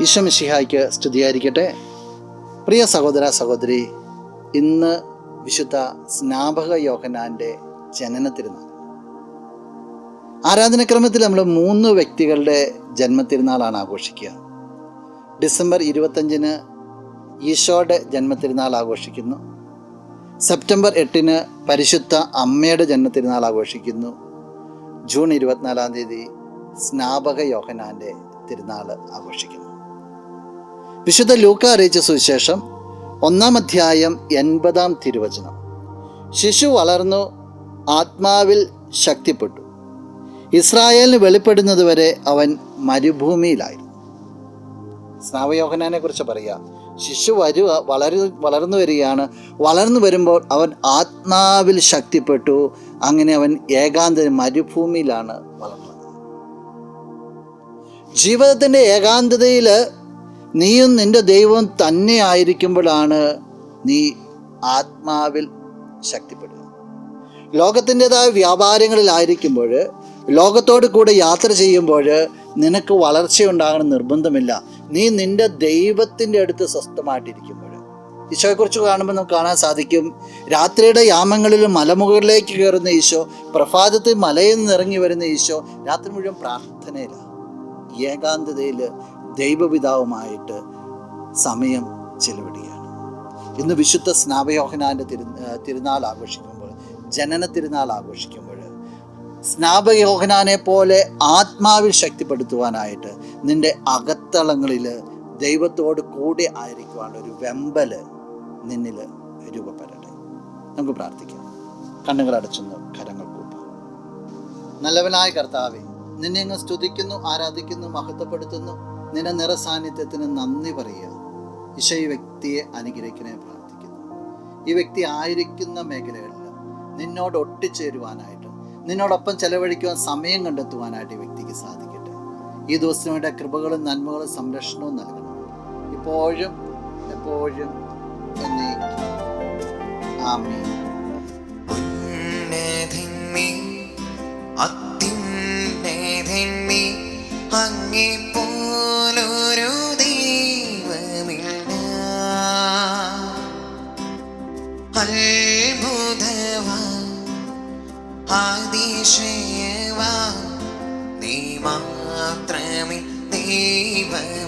ഈശോ മിശിഹായ്ക്ക് സ്തുതിയായിരിക്കട്ടെ. പ്രിയ സഹോദര സഹോദരി, ഇന്ന് വിശുദ്ധ സ്നാപക യോഹന്നാൻ്റെ ജനനത്തിരുന്നാൾ. ആരാധനക്രമത്തിൽ നമ്മൾ 3 വ്യക്തികളുടെ ജന്മത്തിരുന്നാളാണ് ആഘോഷിക്കുക. ഡിസംബർ 25 ഈശോയുടെ ജന്മത്തിരുന്നാൾ ആഘോഷിക്കുന്നു. സെപ്റ്റംബർ 8 പരിശുദ്ധ അമ്മയുടെ ജന്മത്തിരുന്നാൾ ആഘോഷിക്കുന്നു. ജൂൺ 24 സ്നാപക യോഹന്നാൻ്റെ തിരുനാൾ ആഘോഷിക്കുന്നു. വിശുദ്ധ ലൂക്ക അറിയിച്ച സുവിശേഷം 1-ാം അധ്യായം 80-ാം തിരുവചനം. ശിശു വളർന്നു, ആത്മാവിൽ ശക്തിപ്പെട്ടു. ഇസ്രായേലിന് വെളിപ്പെടുന്നതുവരെ അവൻ മരുഭൂമിയിലായിരുന്നു. സ്നാപക യോഹന്നാനെ കുറിച്ച് പറയുക, ശിശു വളർന്നു വരികയാണ്. വളർന്നു വരുമ്പോൾ അവൻ ആത്മാവിൽ ശക്തിപ്പെട്ടു. അങ്ങനെ അവൻ ഏകാന്ത മരുഭൂമിയിലാണ് വളർന്നത്. ജീവിതത്തിൻ്റെ ഏകാന്തതയിൽ നീയും നിന്റെ ദൈവവും തന്നെ ആയിരിക്കുമ്പോഴാണ് നീ ആത്മാവിൽ ശക്തിപ്പെടുന്നത്. ലോകത്തിൻ്റെതായ വ്യാപാരങ്ങളിലായിരിക്കുമ്പോൾ, ലോകത്തോട് കൂടെ യാത്ര ചെയ്യുമ്പോൾ നിനക്ക് വളർച്ചയുണ്ടാകണം നിർബന്ധമില്ല. നീ നിന്റെ ദൈവത്തിൻ്റെ അടുത്ത് സ്വസ്ഥമായിട്ടിരിക്കുമ്പോൾ. ഈശോയെക്കുറിച്ച് കാണുമ്പോൾ നമുക്ക് കാണാൻ സാധിക്കും, രാത്രിയുടെ യാമങ്ങളിൽ മലമുകളിലേക്ക് കയറുന്ന ഈശോ, പ്രഭാതത്തിൽ മലയിൽ നിന്ന് ഇറങ്ങി വരുന്ന ഈശോ രാത്രി മുഴുവൻ പ്രാർത്ഥനയിലാണ്. ഏകാന്തതയിൽ ദൈവപിതാവുമായിട്ട് സമയം ചെലവിടുകയാണ്. ഇന്ന് വിശുദ്ധ സ്നാപക യോഹന്നാൻ്റെ തിരുനാൾ ആഘോഷിക്കുമ്പോൾ, ജനന തിരുനാൾ ആഘോഷിക്കുമ്പോൾ, സ്നാപക യോഹന്നാനെ പോലെ ആത്മാവിൽ ശക്തിപ്പെടുത്തുവാനായിട്ട് നിന്റെ അകത്തളങ്ങളിൽ ദൈവത്തോട് കൂടെ ആയിരിക്കുവാനുള്ള ഒരു വെമ്പല് നിന്നിൽ രൂപപ്പെടട്ടെ. നമുക്ക് പ്രാർത്ഥിക്കാം. കണ്ണുകൾ അടച്ചൊന്ന് കരങ്ങൾ കൂട്ടാം. നല്ലവനായ കർത്താവേ, നിന്നെ അങ്ങ് സ്തുതിക്കുന്നു, ആരാധിക്കുന്നു, മഹത്വപ്പെടുത്തുന്നു. നിന്റെ നിറസാന്നിധ്യത്തിന് നന്ദി പറയുക. ഈശോ ഈ വ്യക്തിയെ അനുഗ്രഹിക്കണേ പ്രാർത്ഥിക്കുന്നു. ഈ വ്യക്തി ആയിരിക്കുന്ന മേഖലകളിൽ നിന്നോട് ഒട്ടിച്ചേരുവാനായിട്ട്, നിന്നോടൊപ്പം ചെലവഴിക്കുവാൻ സമയം കണ്ടെത്തുവാനായിട്ട് ഈ വ്യക്തിക്ക് സാധിക്കട്ടെ. ഈ ദിവസത്തിന് വേണ്ട കൃപകളും നന്മകളും സംരക്ഷണവും നൽകണം, ഇപ്പോഴും എപ്പോഴും എന്നേക്കും. ആമേൻ. അങ്ങേ പോലൊരു ദൈവമില്ല, അത്ഭുതവാൻ അതിശയവാൻ നീ മാത്രമേ ദൈവം.